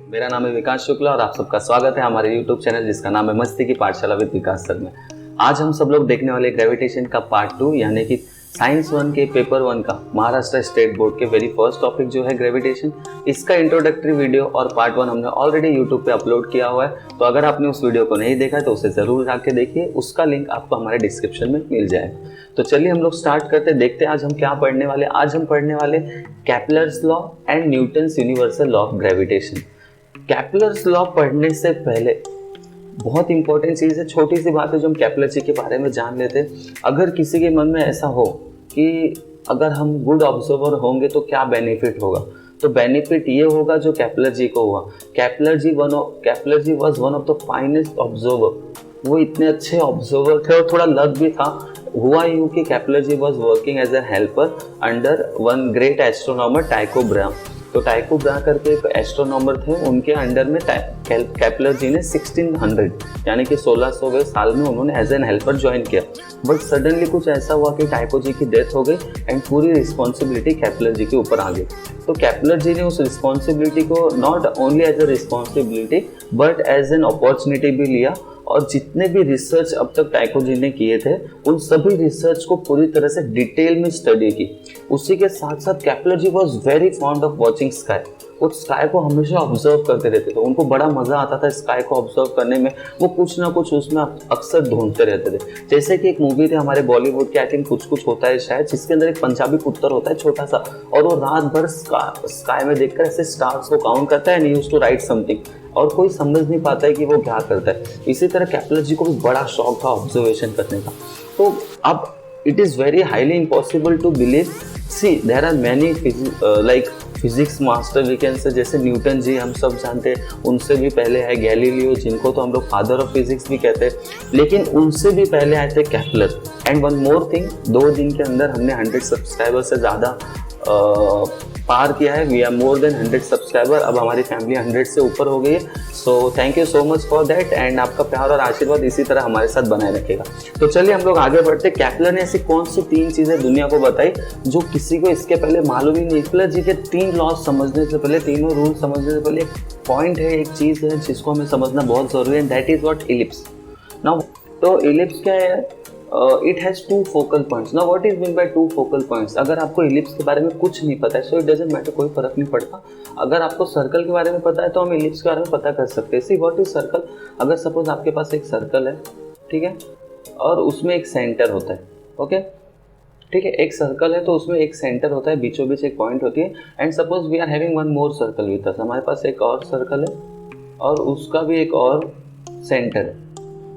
मेरा नाम है विकास शुक्ला और आप सबका स्वागत है हमारे YouTube चैनल जिसका नाम है मस्ती की पाठशाला विद विकास सर में। आज हम सब लोग देखने वाले ग्रेविटेशन का पार्ट 2 यानी कि साइंस 1 के पेपर 1 का महाराष्ट्र स्टेट बोर्ड के वेरी फर्स्ट टॉपिक जो है ग्रेविटेशन, इसका इंट्रोडक्टरी वीडियो और पार्ट 1 हमने ऑलरेडी यूट्यूब पे अपलोड किया हुआ है। तो अगर आपने उस वीडियो को नहीं देखा है तो उसे ज़रूर जाके देखिए, उसका लिंक आपको हमारे डिस्क्रिप्शन में मिल जाएगा। तो चलिए हम लोग स्टार्ट करते हैं, देखते हैं आज हम क्या पढ़ने वाले। आज हम पढ़ने वाले Kepler's law and Newton's universal law of gravitation. Kepler's law पढ़ने से पहले बहुत इंपॉर्टेंट चीज़ है, छोटी सी बात है जो हम केपलर जी के बारे में जान लेते हैं। अगर किसी के मन में ऐसा हो कि अगर हम गुड ऑब्जर्वर होंगे तो क्या बेनिफिट होगा, तो बेनिफिट ये होगा जो केपलर जी को हुआ। Kepler ji was one of the finest observer. वो इतने अच्छे ऑब्जर्वर थे और थोड़ा लक भी था। हुआ यूँ कि Kepler ji was working as a helper under one great astronomer Tycho Brahe. तो टाइको ब्रा करके एक एस्ट्रोनॉमर थे, उनके अंडर में केपलर जी ने 1600 यानी कि 1600वें साल में उन्होंने एज एन हेल्पर ज्वाइन किया। बट सडनली कुछ ऐसा हुआ कि टाइको जी की डेथ हो गई एंड पूरी रिस्पॉन्सिबिलिटी केपलर जी के ऊपर आ गई। तो केपलर जी ने उस रिस्पॉन्सिबिलिटी को not only as a responsibility but as an opportunity भी लिया और जितने भी रिसर्च अब तक टाइको जी ने किए थे उन सभी रिसर्च को पूरी तरह से डिटेल में स्टडी की। उसी के साथ साथ Kepler ji was very fond of watching sky. वो स्काई को हमेशा ऑब्जर्व करते रहते थे, उनको बड़ा मजा आता था स्काई को ऑब्जर्व करने में। वो कुछ ना कुछ उसमें अक्सर ढूंढते रहते थे। जैसे कि एक मूवी थी हमारे बॉलीवुड की, आई थिंक कुछ कुछ होता है शायद, जिसके अंदर एक पंजाबी पुत्र होता है छोटा सा और वो रात भर स्काई में देखकर ऐसे स्टार्स को काउंट करता है and used to write something और कोई समझ नहीं पाता है कि वो क्या करता है। इसी तरह केपलर जी को भी बड़ा शौक था ऑब्जर्वेशन करने का। तो अब it is very highly impossible to believe. See there are many like physics master we can say, जैसे न्यूटन जी हम सब जानते हैं, उनसे भी पहले है गैलीलियो जिनको तो हम लोग फादर ऑफ फिजिक्स भी कहते हैं, लेकिन उनसे भी पहले आए थे Kepler. And one more thing, 2 दिन के अंदर हमने 100 सब्सक्राइबर से ज़्यादा पार किया है। We are more than 100 subscriber. अब हमारी फैमिली 100 से ऊपर हो गई है। So thank you so much for that and आपका प्यार और आशीर्वाद इसी तरह हमारे साथ बनाए रखेगा। तो चलिए हम लोग आगे बढ़ते। केपलर ने ऐसी कौन सी 3 चीज़ें दुनिया को बताई जो किसी को इसके पहले मालूम ही नहीं। केपलर जी के 3 लॉज समझने से पहले, तीनों रूल समझने से पहले एक पॉइंट है, एक चीज़ है जिसको हमें समझना बहुत ज़रूरी है, that is what ellipse. Now तो इलिप्स क्या है? It has 2 focal points. Now what is mean by 2 focal points? अगर आपको इलिप्स के बारे में कुछ नहीं पता है सो इट डजंट मैटर, कोई फर्क नहीं पड़ता। अगर आपको सर्कल के बारे में पता है तो हम इलिप्स के बारे में पता कर सकते हैं। See what is circle? अगर सपोज आपके पास एक सर्कल है, ठीक है, और उसमें एक सेंटर होता है, ओके, ठीक है, एक सर्कल है तो उसमें एक सेंटर होता है, बीचों बीच एक पॉइंट होती है। And suppose we are having one more circle with us, हमारे पास एक और सर्कल है और उसका भी एक और सेंटर है,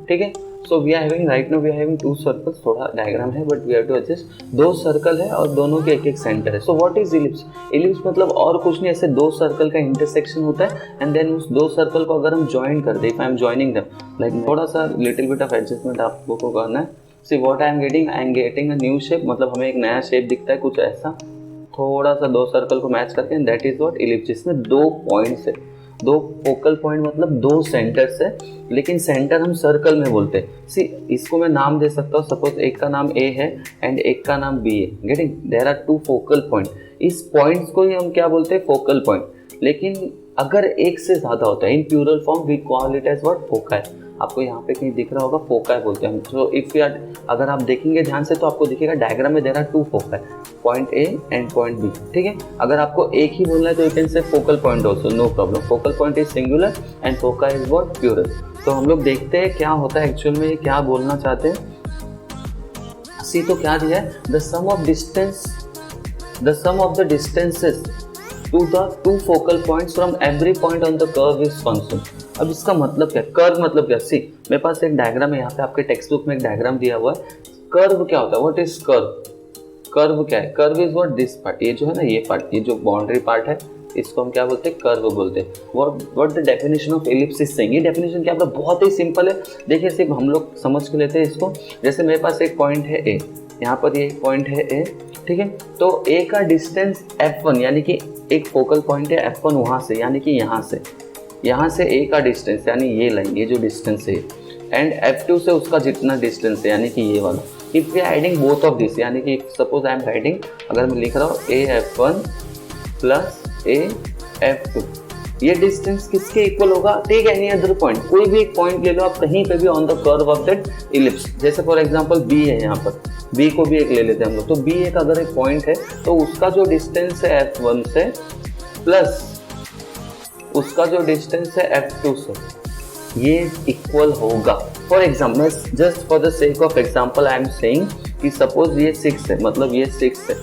ठीक है। So we are having right now we are having 2 circles, थोड़ा डायग्राम है but we have to adjust. 2 circle है और दोनों के एक एक सेंटर है। So what is ellipse? Ellipse मतलब और कुछ नहीं, ऐसे 2 सर्कल का इंटरसेक्शन होता है एंड देन उस 2 सर्कल को अगर हम ज्वाइन कर दें, if I am joining them, like थोड़ा सा लिटिल बिट ऑफ एडजस्टमेंट आपको को करना है। See what I am getting a new shape, मतलब हमें एक नया शेप दिखता है कुछ ऐसा, थोड़ा सा 2 सर्कल को मैच करके, and that is what ellipse, जिसमें 2 पॉइंट्स है। 2 फोकल पॉइंट मतलब 2 सेंटर्स है, लेकिन सेंटर हम सर्कल में बोलते हैं। सी इसको मैं नाम दे सकता हूँ, सपोज एक का नाम ए है एंड एक का नाम बी है, getting? There are 2 focal point. इस पॉइंट्स को ही हम क्या बोलते हैं? Focal point. लेकिन अगर एक से ज़्यादा होता है in plural form we call it as what? Foci. आपको यहाँ पे कहीं दिख रहा होगा फोकाई बोलते हैं हम। तो इफ यू आर, अगर आप देखेंगे ध्यान से तो आपको दिखेगा डायग्राम में there are 2 foci, point A and point B, ठीक है। अगर आपको एक ही बोलना है तो you can say focal point also, no problem. Focal point is singular and foci is what? Plural. तो हम लोग देखते हैं क्या होता है एक्चुअल में, क्या बोलना चाहते हैं। सी तो क्या दिया है? The sum of the distances to the 2 focal points from every point on the curve is constant. अब इसका मतलब क्या? कर्व मतलब क्या? सी मेरे पास एक डायग्राम है, यहाँ पे आपके टेक्स्ट बुक में एक डायग्राम दिया हुआ है। कर्व क्या होता है? What is curve? कर्व क्या है? Curve is what? This part, ये जो है ना, ये पार्ट, ये जो बाउंड्री पार्ट है, इसको हम क्या बोलते हैं? कर्व बोलते हैं। What the definition of ellipse is saying? ये डेफिनेशन क्या? बहुत ही सिंपल है। देखिए सिर्फ हम लोग समझ के लेते हैं इसको। जैसे मेरे पास एक पॉइंट है ए, यहाँ पर ये एक पॉइंट है ए, ठीक है। तो ए का डिस्टेंस f1 यानी कि एक फोकल पॉइंट है f1 वहाँ से, यानी कि यहाँ से ए का डिस्टेंस यानी ये लाइन, ये जो डिस्टेंस है, एंड f2 से उसका जितना डिस्टेंस है यानी कि ये वाला। If we are adding both of this, यानी कि सपोज आई एम राइटिंग, अगर मैं लिख रहा हूँ ए f1 प्लस ए f2, ये डिस्टेंस किसके इक्वल होगा? टेक एनी अदर पॉइंट, कोई भी एक पॉइंट ले लो आप कहीं पे भी on the curve of that ellipse. जैसे फॉर एग्जांपल बी है, यहाँ पर बी को भी एक ले लेते हैं हम लोग। तो बी एक अगर एक पॉइंट है तो उसका जो डिस्टेंस है F1 से प्लस उसका जो डिस्टेंस है F2 से, ये इक्वल होगा। For example, just for the sake of example I am saying कि सपोज ये 6 है, मतलब ये 6 है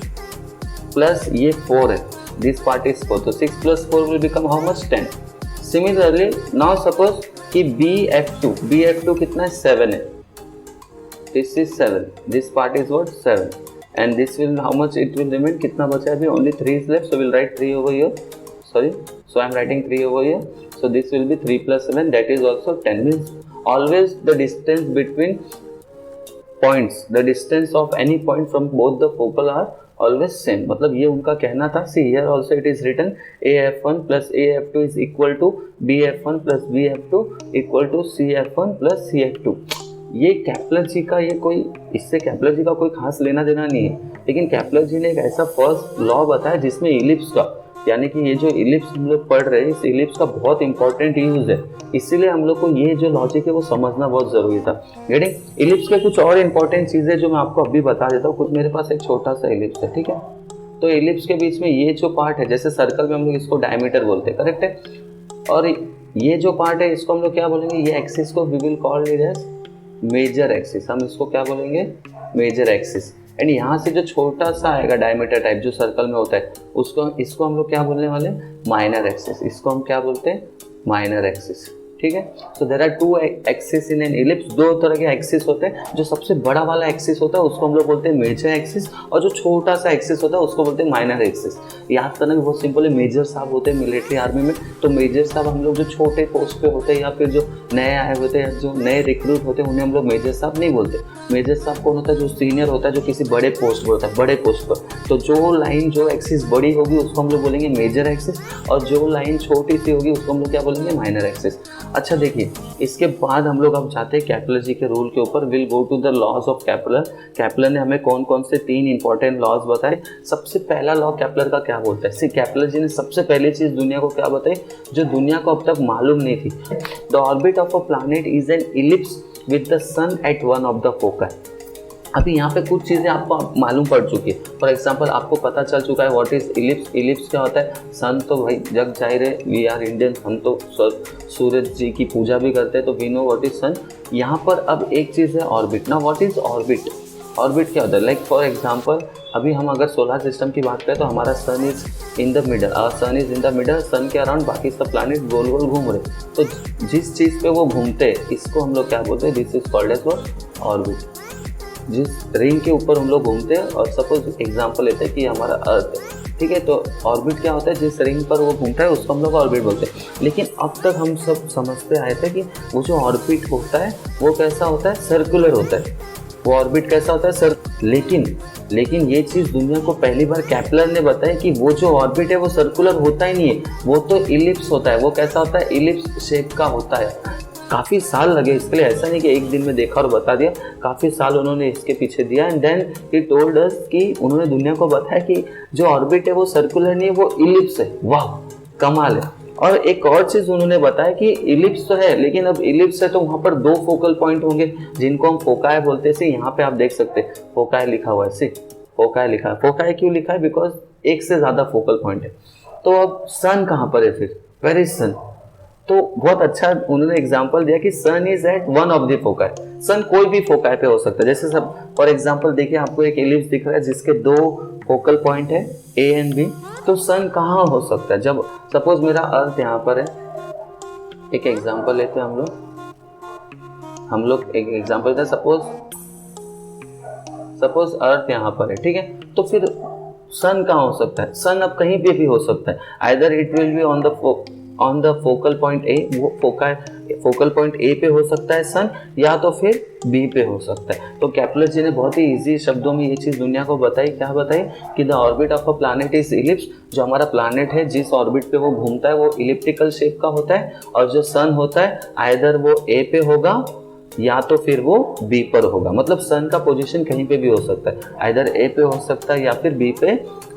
प्लस ये 4 है, दिस पार्ट इज 4, तो 6 plus 4 will become how much? 10। Similarly now suppose कि BF2 कितना है? 7 है, this is 7, this part is what? 7, and this will how much it will remain? कितना बचा है अभी? Only 3 is left, so will write 3 over here, sorry, so I am writing 3 over here, so this will be 3 plus 7, that is also 10. Means always the distance between points, the distance of any point from both the focal are always same. मतलब ये उनका कहना था। See here also it is written AF1 plus AF2 is equal to BF1 plus BF2 equal to CF1 plus CF2। ये Kepler जी का ये कोई, इससे कैप्लर जी का कोई खास लेना देना नहीं है, लेकिन कैप्लर जी ने एक ऐसा फर्स्ट लॉ बताया जिसमें इलिप्स का, यानी कि ये जो इलिप्स हम लोग पढ़ रहे हैं, इस इलिप्स का बहुत इंपॉर्टेंट यूज है, इसीलिए हम लोग को ये जो लॉजिक है वो समझना बहुत जरूरी था। गेटिंग? इलिप्स के कुछ और इंपॉर्टेंट चीजें जो मैं आपको अभी बता देता हूँ। कुछ मेरे पास एक छोटा सा इलिप्स है, ठीक है, तो इलिप्स के बीच में ये जो पार्ट है, जैसे सर्कल में हम लोग इसको डायमीटर बोलते हैं, करेक्ट है, और ये जो पार्ट है इसको हम लोग क्या बोलेंगे? ये एक्सिस को we will call it as major axis. हम इसको क्या बोलेंगे? Major axis. एंड यहाँ से जो छोटा सा आएगा डायमीटर टाइप जो सर्कल में होता है, इसको हम लोग क्या बोलने वाले? Minor axis. इसको हम क्या बोलते हैं? माइनर एक्सिस, ठीक है। So there are 2 axis in an ellipse. 2 तरह के एक्सिस होते हैं। जो सबसे बड़ा वाला एक्सिस होता है उसको हम लोग बोलते हैं मेजर एक्सिस, और जो छोटा सा एक्सिस होता है उसको बोलते हैं माइनर एक्सिस। याद करना भी बहुत सिंपल है। मेजर साहब होते हैं मिलिट्री आर्मी में, तो मेजर साहब हम लोग जो छोटे पोस्ट पे होते हैं या फिर जो नए आए होते हैं, जो नए रिक्रूट होते हैं, उन्हें हम लोग मेजर साहब नहीं बोलते। मेजर साहब कौन होता है? जो सीनियर होता है, जो किसी बड़े पोस्ट पर होता है, बड़े पोस्ट पर। तो जो लाइन जो एक्सिस बड़ी होगी उसको हम लोग बोलेंगे मेजर एक्सिस, और जो लाइन छोटी सी होगी उसको हम लोग क्या बोलेंगे? Minor axis. अच्छा देखिए, इसके बाद हम लोग अब जाते हैं कैप्लर जी के रूल के ऊपर। Will go to the laws of Kepler. Kepler ने हमें कौन कौन से 3 इंपॉर्टेंट लॉज बताए। सबसे पहला लॉ कैप्लर का क्या बोलता है? सी, कैप्लर जी ने सबसे पहली चीज दुनिया को क्या बताई जो दुनिया को अब तक मालूम नहीं थी? The orbit of a planet is an ellipse with the sun at one of the focus. अभी यहाँ पे कुछ चीज़ें आपको मालूम पड़ चुकी है। फॉर एग्जांपल आपको पता चल चुका है व्हाट इज इलिप्स। इलिप्स क्या होता है? सन तो भाई जग जाहिर है, वी आर इंडियन, हम तो सूरज जी की पूजा भी करते हैं, तो वी नो व्हाट इज सन। यहाँ पर अब एक चीज़ है ऑर्बिट। ना व्हाट इज ऑर्बिट? ऑर्बिट क्या होता है? लाइक फॉर एग्जांपल अभी हम अगर सोलर सिस्टम की बात करें तो हमारा sun is in the middle, sun is in the middle, sun के अराउंड बाकी सब प्लैनेट गोल गोल घूम रहे। तो जिस चीज़ पे वो घूमते हैं इसको हम लोग क्या बोलते हैं? This is called as what? Orbit. जिस रिंग के ऊपर हम लोग घूमते हैं, और सपोज एग्जांपल लेते हैं कि हमारा अर्थ है, ठीक है, तो ऑर्बिट क्या होता है? जिस रिंग पर वो घूमता है उसको हम लोग ऑर्बिट बोलते हैं। लेकिन अब तक हम सब समझते आए थे कि वो जो ऑर्बिट होता है वो कैसा होता है? सर्कुलर होता है। वो ऑर्बिट कैसा होता है? लेकिन ये चीज़ दुनिया को पहली बार कैप्लर ने बताई कि वो जो ऑर्बिट है वो सर्कुलर होता ही नहीं है, वो तो इलिप्स होता है। वो कैसा होता है? इलिप्स शेप का होता है। काफ़ी साल लगे इसके लिए, ऐसा नहीं कि एक दिन में देखा और बता दिया। काफ़ी साल उन्होंने इसके पीछे दिया, and then he told us कि उन्होंने दुनिया को बताया कि जो ऑर्बिट है वो सर्कुलर नहीं है, वो इलिप्स है। वाह, कमाल है। और एक और चीज़ उन्होंने बताया कि इलिप्स तो है, लेकिन अब इलिप्स है तो वहाँ पर 2 फोकल पॉइंट होंगे जिनको हम फोकाई बोलते हैं। यहाँ पे आप देख सकते हैं फोकाई लिखा हुआ है। सी, फोकाई लिखा है। फोकाई क्यों लिखा है? बिकॉज एक से ज़्यादा फोकल पॉइंट है। तो अब सन कहाँ पर है फिर? Where is sun? तो बहुत अच्छा उन्होंने एग्जांपल दिया कि sun is at one of the foci. Sun कोई भी फोकाई पे हो सकता है। जैसे सब फॉर एग्जांपल देखिए, आपको एक इलिप्स दिख रहा है जिसके 2 फोकल पॉइंट है, ए एंड बी। तो सन कहाँ हो सकता है? जब सपोज मेरा अर्थ यहाँ पर है, एक एग्जांपल लेते हैं हम लोग एक एग्जांपल लेते हैं। सपोज अर्थ यहाँ पर है, ठीक है, तो फिर सन कहाँ हो सकता है? सन अब कहीं पे भी हो सकता है। Either it will be on the focal point A, वो फोकल पॉइंट ए पे हो सकता है सन, या तो फिर बी पे हो सकता है। तो कैप्लर जी ने बहुत ही इजी शब्दों में ये चीज़ दुनिया को बताई। क्या बताई? कि the orbit of a planet is ellipse. जो हमारा प्लैनेट है जिस ऑर्बिट पे वो घूमता है वो इलिप्टिकल शेप का होता है, और जो सन होता है आइदर वो ए पे होगा या तो फिर वो बी पर होगा। मतलब सन का पोजीशन कहीं पे भी हो सकता है, आइदर ए पे हो सकता है या फिर बी पे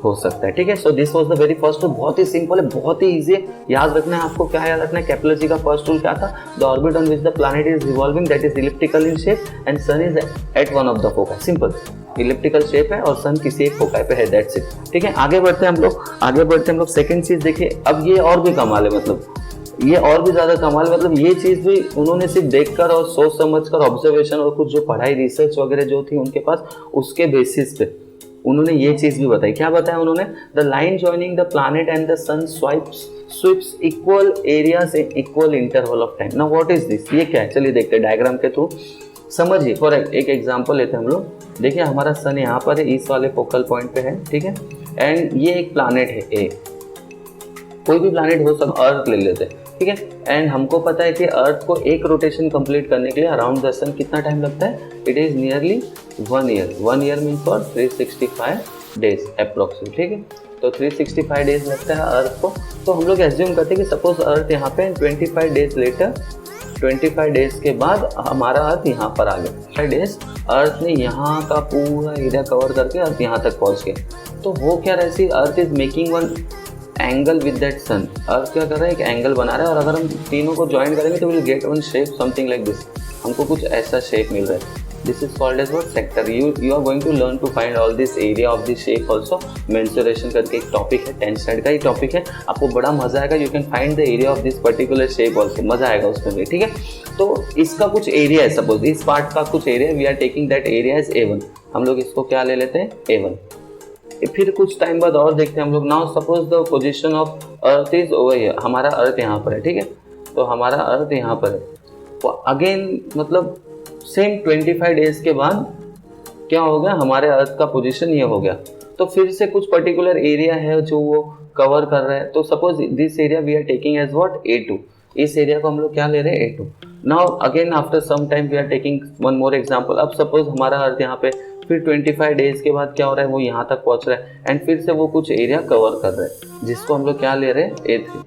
हो सकता है, ठीक है। So this was the very first rule, बहुत ही सिंपल है, बहुत ही इजी है। याद रखना है आपको, क्या याद रखना है, केपलर जी का फर्स्ट रूल क्या था, the orbit on which the planet is revolving that is elliptical in shape and sun is at one of the foci. Simple, elliptical shape है और सन किसी एक फोकाई पे है, दैट्स इट, ठीक है। आगे बढ़ते हैं हम लोग सेकंड चीज देखिए। अब ये और भी कमाल है, मतलब ये और भी ज्यादा कमाल, मतलब ये चीज भी उन्होंने सिर्फ देखकर और सोच समझकर ऑब्जर्वेशन और कुछ जो पढ़ाई रिसर्च वगैरह जो थी उनके पास, उसके बेसिस पे उन्होंने ये चीज भी बताई। क्या बताया उन्होंने, the line joining the planet and the sun sweeps equal areas in equal interval of time. Now what is this, ये क्या है, चलिए देखते हैं डायग्राम के थ्रू समझिए। फॉर एक एग्जांपल लेते हैं हम लोग। देखिए हमारा सन यहाँ पर है, इस वाले फोकल पॉइंट पे है, ठीक है, एंड ये एक प्लैनेट है ए, कोई भी प्लैनेट हो सकता, अर्थ ले लेते हैं, ठीक है। एंड हमको पता है कि अर्थ को एक रोटेशन कंप्लीट करने के लिए अराउंड द सन कितना टाइम लगता है, it is nearly 1 year. 1 year mean for 365 days approximate, ठीक है। तो 365 डेज लगता है अर्थ को। तो हम लोग एज्यूम करते हैं कि सपोज अर्थ यहाँ पे 25 डेज लेटर, 25 डेज के बाद हमारा अर्थ यहाँ पर आ गया। 5 डेज अर्थ ने यहाँ का पूरा एरिया कवर करके अर्थ यहाँ तक पहुँच गया। तो वो क्या रही, earth is making one angle with that sun. Earth क्या कर रहा है, एक एंगल बना रहा है, और अगर हम तीनों को ज्वाइन करेंगे तो will get one shape something like this. हमको कुछ ऐसा शेप मिल रहा है, this is called as what, sector. You are going to learn to find all this area of this shape also. Mensuration करके एक टॉपिक है, 10th स्टैंडर्ड का ही टॉपिक है, आपको बड़ा मजा आएगा। You can find the area of this particular shape also, मजा आएगा उसमें भी, ठीक है। तो इसका कुछ एरिया है, सपोज इस पार्ट का कुछ area, we are taking that area is A1। हम लोग इसको क्या ले लेते हैं, A1। फिर कुछ टाइम बाद और देखते हैं हम लोग। Now suppose the position of earth is over here, हमारा अर्थ यहाँ पर है, ठीक है। तो हमारा अर्थ यहाँ पर है, तो अगेन मतलब सेम 25 डेज के बाद क्या हो गया, हमारे अर्थ का पोजीशन ये हो गया। तो फिर से कुछ पर्टिकुलर एरिया है जो वो कवर कर रहा है। तो suppose this area we are taking as what, A2। इस एरिया को हम लोग क्या ले रहे हैं, A2। Now again after some time we are taking one more example. अब सपोज हमारा अर्थ यहाँ पे, फिर 25 डेज के बाद क्या हो रहा है, वो यहाँ तक पहुँच रहा है एंड फिर से वो कुछ एरिया कवर कर रहा है, जिसको हम लोग क्या ले रहे हैं, A3।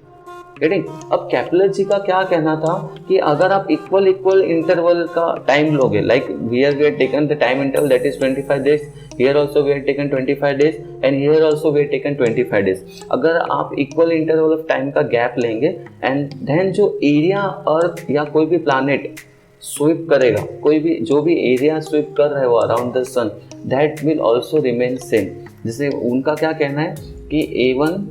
गेटिंग। अब केपलर जी का क्या कहना था कि अगर आप इक्वल इंटरवल का टाइम लोगे, like here we have taken the time interval that is 25 days, here also we have taken 25 days and here also we have taken 25 days. अगर आप इक्वल इंटरवल ऑफ टाइम का gap लेंगे and then जो area earth या कोई भी planet SVEEP करेगा, कोई भी जो भी एरिया स्वीप कर रहा है वो around the sun, that will also remain same. जैसे उनका क्या कहना है कि A1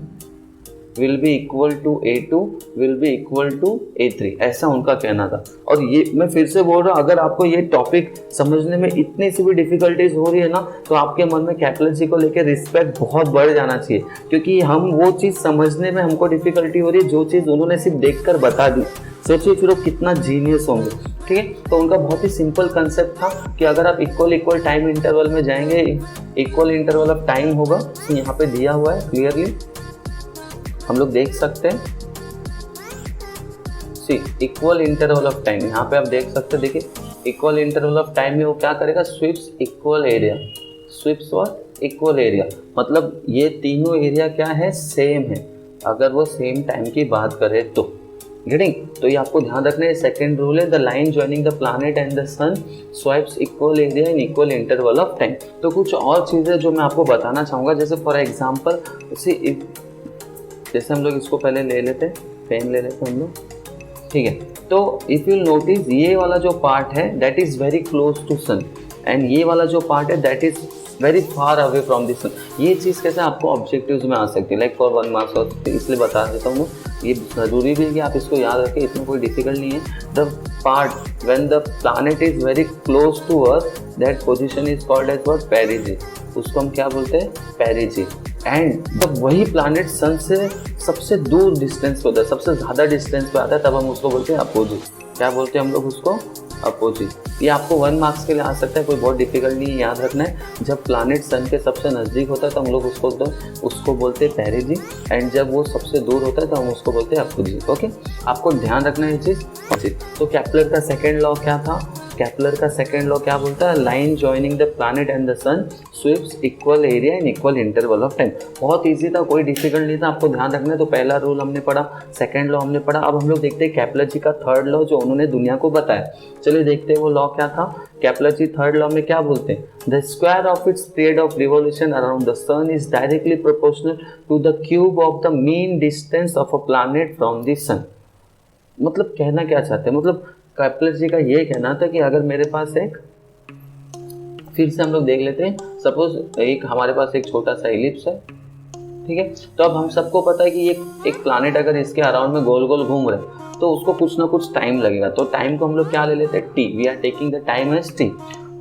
will be equal to A2 will be equal to A3, ऐसा उनका कहना था। और ये मैं फिर से बोल रहा हूँ, अगर आपको ये टॉपिक समझने में इतनी सी भी डिफिकल्टीज हो रही है ना, तो आपके मन में केपलर जी को लेकर रिस्पेक्ट बहुत बढ़ जाना चाहिए, क्योंकि हम वो चीज़ समझने में हमको डिफिकल्टी हो रही है जो चीज़ उन्होंने सिर्फ देखकर बता दी। सोचिए फिर वो कितना जीनियस होंगे, ठीक है। तो उनका बहुत ही सिंपल कंसेप्ट था कि अगर आप इक्वल टाइम इंटरवल में जाएंगे, इक्वल इंटरवल ऑफ टाइम होगा, तो यहाँ पे दिया हुआ है क्लियरली, हम लोग देख सकते हैं। सी इक्वल इंटरवल ऑफ टाइम, यहाँ पे आप देख सकते हैं, देखिए इक्वल इंटरवल ऑफ टाइम में वो क्या करेगा, स्वीप्स इक्वल एरिया, स्वीप्स और इक्वल एरिया, मतलब ये तीनों एरिया क्या है, सेम है, अगर वो सेम टाइम की बात करे तो। गेटिंग। तो ये आपको ध्यान रखना है, सेकंड रूल है, the line joining the planet and the sun swipes equal area in equal interval of time. तो कुछ और चीज़ें जो मैं आपको बताना चाहूँगा, जैसे फॉर एग्जाम्पल जैसे हम लोग इसको पहले ले लेते, पेन ले लेते हम लोग, ठीक है। तो इफ़ यू नोटिस ये वाला जो पार्ट है that is very close to sun and ये वाला जो पार्ट है that is very far away from the sun. ये चीज़ कैसे आपको ऑब्जेक्टिव्स में आ सकती है, लाइक फॉर 1 मार्क्स, और इसलिए बता देता हूँ, ये ज़रूरी भी है कि आप इसको याद रखें, इसमें कोई डिफिकल्ट नहीं है। The part when the planet is very close to earth, that position is called as what, perigee. उसको हम क्या बोलते हैं, पेरिजी। एंड जब वही प्लैनेट सन से सबसे दूर डिस्टेंस पे होता है, सबसे ज़्यादा डिस्टेंस पे आता है, तब हम उसको बोलते हैं अपोजिट। क्या बोलते हैं हम लोग उसको, अपोजिट। ये आपको 1 मार्क्स के लिए आ सकता है, कोई बहुत डिफिकल्ट नहीं है, याद रखना है। जब प्लैनेट सन के सबसे नज़दीक होता है तो हम लोग उसको बोलते हैं पेरिजी, एंड जब वो सबसे दूर होता है तो हम उसको बोलते हैं अपोजिट। ओके, आपको ध्यान रखना है ये चीज़। तो केपलर का सेकेंड लॉ क्या था, केपलर का सेकंड लॉ क्या बोलता है, line joining the planet and the sun sweeps equal area in equal interval of time. बहुत ईजी था, कोई डिफिकल्ट नहीं था, आपको ध्यान रखना है। तो पहला रूल हमने पढ़ा, सेकंड लॉ हमने पढ़ा। अब हम लोग देखते हैं केपलर जी का थर्ड लॉ जो उन्होंने दुनिया को बताया। चलिए देखते हैं वो लॉ क्या था। केपलर जी थर्ड लॉ में क्या बोलते हैं, the square of its period of revolution around the sun is directly proportional to the cube of the mean distance of a planet from the sun. मतलब कहना क्या चाहते हैं, मतलब केपलर जी का ये कहना था कि अगर मेरे पास एक, फिर से हम लोग देख लेते हैं, सपोज एक हमारे पास एक छोटा सा इलिप्स है, ठीक है। तो अब हम सबको पता है कि एक प्लैनेट अगर इसके अराउंड में गोल गोल घूम रहा है तो उसको कुछ ना कुछ टाइम लगेगा। तो टाइम को हम लोग क्या ले लेते हैं, T. We are taking the time as T.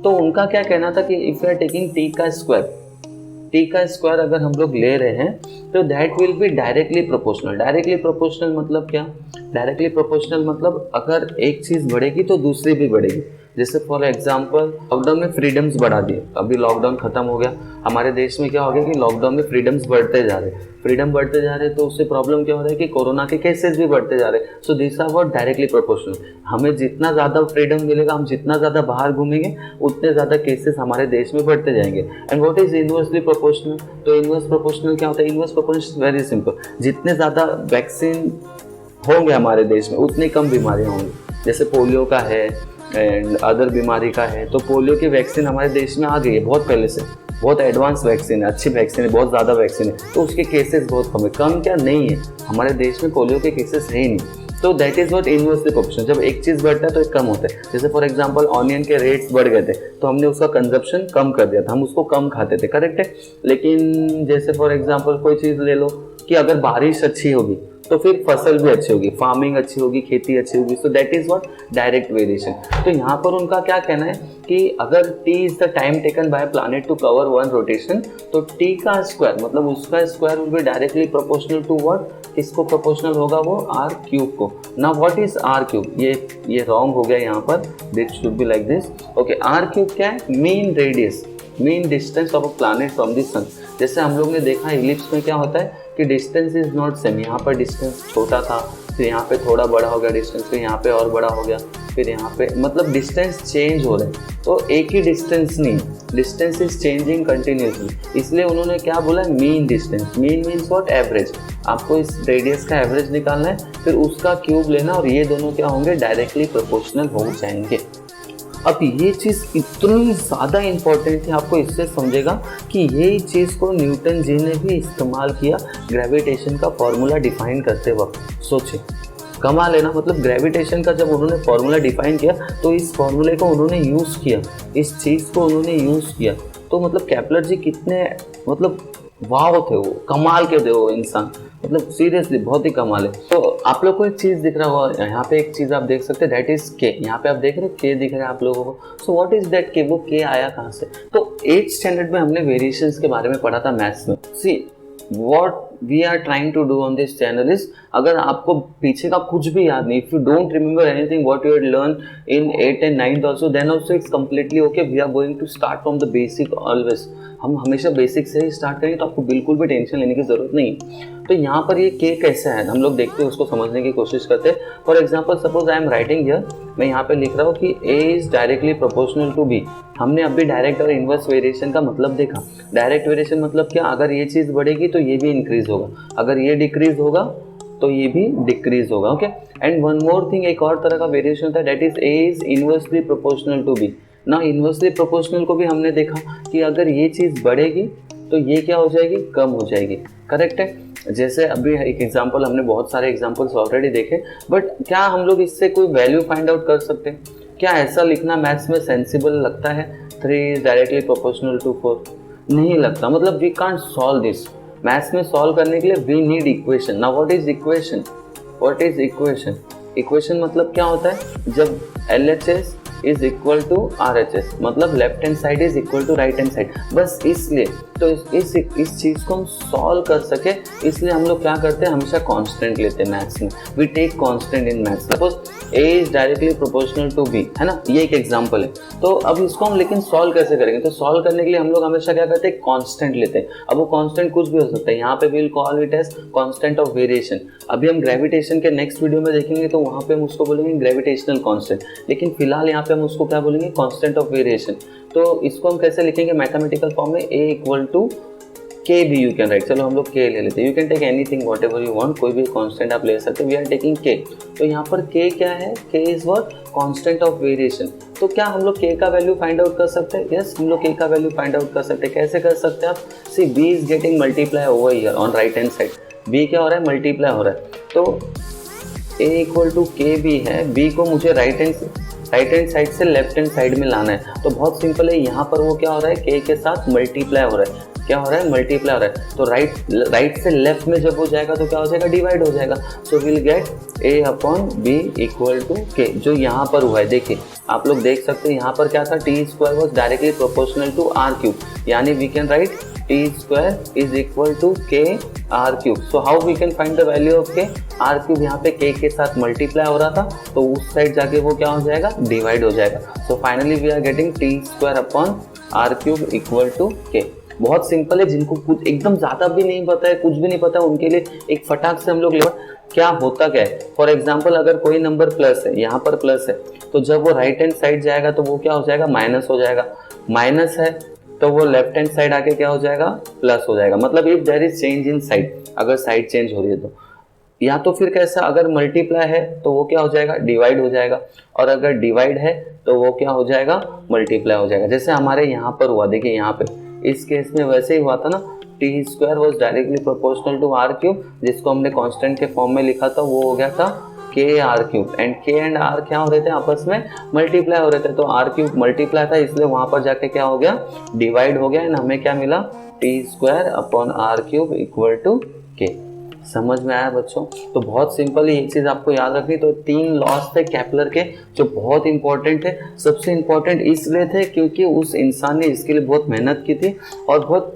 तो उनका क्या कहना था कि if you are taking T का स्क्वायर अगर हम लोग ले रहे हैं तो that will be directly proportional. Directly proportional मतलब क्या, डायरेक्टली प्रोपोर्शनल मतलब अगर एक चीज़ बढ़ेगी तो दूसरी भी बढ़ेगी। जैसे फॉर एग्जांपल लॉकडाउन में फ्रीडम्स बढ़ा दिए, अभी लॉकडाउन खत्म हो गया, हमारे देश में क्या हो गया कि लॉकडाउन में फ्रीडम्स बढ़ते जा रहे हैं, फ्रीडम बढ़ते जा रहे हैं, तो उससे प्रॉब्लम क्या हो रहा है कि कोरोना के केसेस भी बढ़ते जा रहे हैं। So this are what directly proportional. हमें जितना ज़्यादा फ्रीडम मिलेगा, हम जितना ज़्यादा बाहर घूमेंगे, उतने ज़्यादा केसेस हमारे देश में बढ़ते जाएंगे। And what is inversely proportional, तो इनवर्स प्रोपोर्शनल क्या होता है, इनवर्स प्रोपोर्शनल वेरी सिंपल, जितने ज़्यादा वैक्सीन होंगे हमारे देश में उतनी कम बीमारियाँ होंगी। जैसे पोलियो का है एंड अदर बीमारी का है, तो पोलियो की वैक्सीन हमारे देश में आ गई है बहुत पहले से, बहुत एडवांस वैक्सीन है, अच्छी वैक्सीन है, बहुत ज़्यादा वैक्सीन है, तो उसके केसेस बहुत कम है। कम क्या नहीं है, हमारे देश में पोलियो के केसेस है ही नहीं। तो that is what inversely proportional. जब एक चीज़ बढ़ता है तो एक कम होता है। जैसे फॉर एग्जांपल ऑनियन के रेट्स बढ़ गए थे तो हमने उसका कंजप्शन कम कर दिया था, हम उसको कम खाते थे, करेक्ट है। लेकिन जैसे फॉर एग्जांपल कोई चीज़ ले लो कि अगर बारिश अच्छी होगी तो फिर फसल भी अच्छी होगी, फार्मिंग अच्छी होगी, खेती अच्छी होगी। So that is what direct variation. तो यहाँ पर उनका क्या कहना है कि अगर t is the time taken by planet to cover one rotation, तो t का स्क्वायर मतलब उसका square will be directly proportional to what, किसको प्रोपोर्शनल होगा, वो r क्यूब को। ना व्हाट इज r क्यूब, ये रॉन्ग हो गया यहाँ पर, this should be like this. Okay, r cube क्या है, mean radius, mean distance of a planet from the sun. जैसे हम लोग ने देखा इलिप्स में क्या होता है कि डिस्टेंस इज नॉट सेम। यहाँ पर डिस्टेंस छोटा था, फिर यहाँ पे थोड़ा बड़ा हो गया डिस्टेंस, फिर यहाँ पे और बड़ा हो गया, फिर यहाँ पे, मतलब डिस्टेंस चेंज हो रहा है। तो एक ही डिस्टेंस नहीं, डिस्टेंस इज चेंजिंग कंटिन्यूसली। इसलिए उन्होंने क्या बोला, mean distance. Mean means what, average. आपको इस रेडियस का एवरेज निकालना है, फिर उसका क्यूब लेना, और ये दोनों क्या होंगे, डायरेक्टली प्रोपोर्शनल हो जाएंगे। अब ये चीज़ इतनी ज़्यादा इम्पॉर्टेंट है, आपको इससे समझेगा कि ये चीज़ को न्यूटन जी ने भी इस्तेमाल किया ग्रेविटेशन का फॉर्मूला डिफाइन करते वक्त। सोचिए, कमाल है ना। मतलब ग्रेविटेशन का जब उन्होंने फॉर्मूला डिफाइन किया तो इस फॉर्मूले को उन्होंने यूज़ किया, इस चीज़ को उन्होंने यूज़ किया। तो मतलब केपलर जी कितने मतलब वाव थे, वो कमाल के थे वो इंसान, मतलब सीरियसली बहुत ही कमाल है। तो आप लोग को एक चीज़ दिख रहा होगा यहाँ पे, एक चीज़ आप देख सकते हैं, दैट इज के। यहाँ पे आप देख रहे हैं के दिख रहा है आप लोगों को। सो व्हाट इज दैट के, वो के आया कहाँ से। तो 8th स्टैंडर्ड में हमने वेरिएशंस के बारे में पढ़ा था मैथ्स में। See what we are trying to do on this channel is, अगर आपको पीछे का कुछ भी याद नहीं, if you don't remember anything what you had learn in 8th and 9th also, then also it's completely okay. We are going to start from the basic always. हम हमेशा बेसिक से ही स्टार्ट करेंगे, तो आपको बिल्कुल भी टेंशन लेने की जरूरत नहीं। तो यहाँ पर ये के कैसा है हम लोग देखते हैं, उसको समझने की कोशिश करते हैं। For example suppose I am writing here, मैं यहाँ पे लिख रहा हूँ कि a is directly proportional to b। हमने अभी डायरेक्ट और इन्वर्स वेरिएशन का मतलब देखा। डायरेक्ट वेरिएशन मतलब क्या, अगर ये चीज़ बढ़ेगी तो ये भी इंक्रीज होगा, अगर ये डिक्रीज होगा तो ये भी डिक्रीज होगा। Okay, and one more thing, एक और तरह का वेरिएशन होता है, that is a is inversely proportional to b। ना इन्वर्सली प्रोपोर्शनल को भी हमने देखा कि अगर ये चीज़ बढ़ेगी तो ये क्या हो जाएगी, कम हो जाएगी, करेक्ट है। जैसे अभी एक एग्जांपल, हमने बहुत सारे एग्जांपल्स ऑलरेडी देखे, बट क्या हम लोग इससे कोई वैल्यू फाइंड आउट कर सकते हैं? क्या ऐसा लिखना मैथ्स में सेंसिबल लगता है, 3 इज डायरेक्टली प्रोपोर्शनल टू 4? नहीं लगता। मतलब we can't solve this. Maths में सॉल्व करने के लिए we need equation. Now what is equation, what is equation? Equation मतलब क्या होता है, जब LHS is equal to RHS, मतलब left hand side is equal to right hand side. बस इसलिए तो इस चीज़ को हम सॉल्व कर सके, इसलिए हम लोग क्या करते हैं, हमेशा कांस्टेंट लेते हैं मैथ्स में। We take constant in maths. Suppose a is directly proportional to b, है ना, ये एक एग्जांपल है। तो अब इसको हम लेकिन सॉल्व कैसे करेंगे, तो सॉल्व करने के लिए हम लोग हमेशा क्या करते हैं, कांस्टेंट लेते हैं। अब वो कांस्टेंट कुछ भी हो सकता है, यहाँ पे will call it as constant of variation. अभी हम ग्रेविटेशन के नेक्स्ट वीडियो में देखेंगे तो वहाँ पे हम उसको बोलेंगे ग्रेविटेशनल कांस्टेंट, लेकिन फिलहाल यहाँ पे हम उसको क्या बोलेंगे, कांस्टेंट ऑफ वेरिएशन। तो इसको हम कैसे लिखेंगे मैथमेटिकल फॉर्म में, a इक्वल टू के भी यू कैन राइट। चलो हम लोग के ले लेते हैं। You can take anything whatever you want, कोई भी कांस्टेंट आप ले सकते हैं। वी आर टेकिंग के। तो यहाँ पर के क्या है, के is what, constant of variation. तो क्या हम लोग के का वैल्यू फाइंड आउट कर सकते हैं? यस, हम लोग के का वैल्यू फाइंड आउट कर सकते हैं। कैसे कर सकते हैं आप? See B is getting multiply over here on right hand side. B क्या हो रहा है, मल्टीप्लाई हो रहा है। तो a इक्वल टू के बी है, b को मुझे राइट हैंड साइड से लेफ्ट हैंड साइड में लाना है। तो बहुत सिंपल है, यहाँ पर वो क्या हो रहा है, k के साथ मल्टीप्लाई हो रहा है। क्या हो रहा है, मल्टीप्लाई हो रहा है। तो राइट से लेफ्ट में जब हो जाएगा तो क्या हो जाएगा, डिवाइड हो जाएगा। So will get a upon B equal to K, जो यहाँ पर हुआ है। देखिए आप लोग देख सकते हैं यहाँ पर क्या था, T square was directly proportional to R cube, यानी we can write T square is equal to K R cube. So how we can find the value of K R cube, यहाँ पे के साथ मल्टीप्लाई हो रहा था तो उस साइड जाके वो क्या हो जाएगा, डिवाइड हो जाएगा। So finally we are getting T square upon R cube equal to K. बहुत सिंपल है, जिनको कुछ एकदम ज़्यादा भी नहीं पता है, कुछ भी नहीं पता है, उनके लिए एक फटाक से हम लोग ले क्या होता क्या है। फॉर एग्जाम्पल अगर कोई नंबर प्लस है, यहाँ पर प्लस है, तो जब वो राइट हैंड साइड जाएगा तो वो क्या हो जाएगा, माइनस हो जाएगा। माइनस है तो वो लेफ्ट हैंड साइड आके क्या हो जाएगा, प्लस हो जाएगा। मतलब if there is change in side, अगर साइड चेंज हो रही है तो, या तो फिर कैसा, अगर मल्टीप्लाई है तो वो क्या हो जाएगा, डिवाइड हो जाएगा, और अगर डिवाइड है तो वो क्या हो जाएगा, मल्टीप्लाई हो जाएगा। जैसे हमारे यहाँ पर हुआ, देखिए यहाँ पे इस केस में वैसे ही हुआ था ना, T square was directly proportional to R cube, जिसको हमने कांस्टेंट के फॉर्म में लिखा था, वो हो गया था के आर क्यूब। एंड के एंड आर क्या हो रहे थे, आपस में मल्टीप्लाई हो रहे थे। तो आर क्यूब मल्टीप्लाई था, इसलिए वहां पर जाके क्या हो गया, डिवाइड हो गया। एंड हमें क्या मिला, T square upon R cube equal to K. समझ में आया बच्चों? तो बहुत सिंपल है, एक चीज़ आपको याद रखनी। तो 3 लॉस थे केपलर के जो बहुत इंपॉर्टेंट है। सबसे इंपॉर्टेंट इसलिए थे क्योंकि उस इंसान ने इसके लिए बहुत मेहनत की थी और बहुत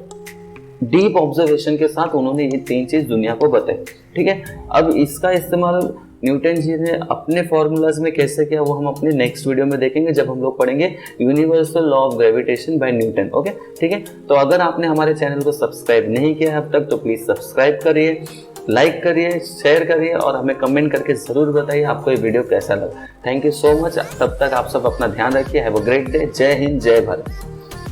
डीप ऑब्जर्वेशन के साथ उन्होंने ये 3 चीज़ दुनिया को बताई। ठीक है, अब इसका इस्तेमाल न्यूटन जी ने अपने फॉर्मूलाज में कैसे किया वो हम अपने नेक्स्ट वीडियो में देखेंगे, जब हम लोग पढ़ेंगे universal law of gravitation by Newton. Okay, ठीक है। तो अगर आपने हमारे चैनल को सब्सक्राइब नहीं किया है अब तक तो प्लीज़ सब्सक्राइब करिए, लाइक करिए, शेयर करिए और हमें कमेंट करके ज़रूर बताइए आपको ये वीडियो कैसा लगा। Thank you so much. तब तक आप सब अपना ध्यान रखिए। Have a great day. जय हिंद, जय भारत।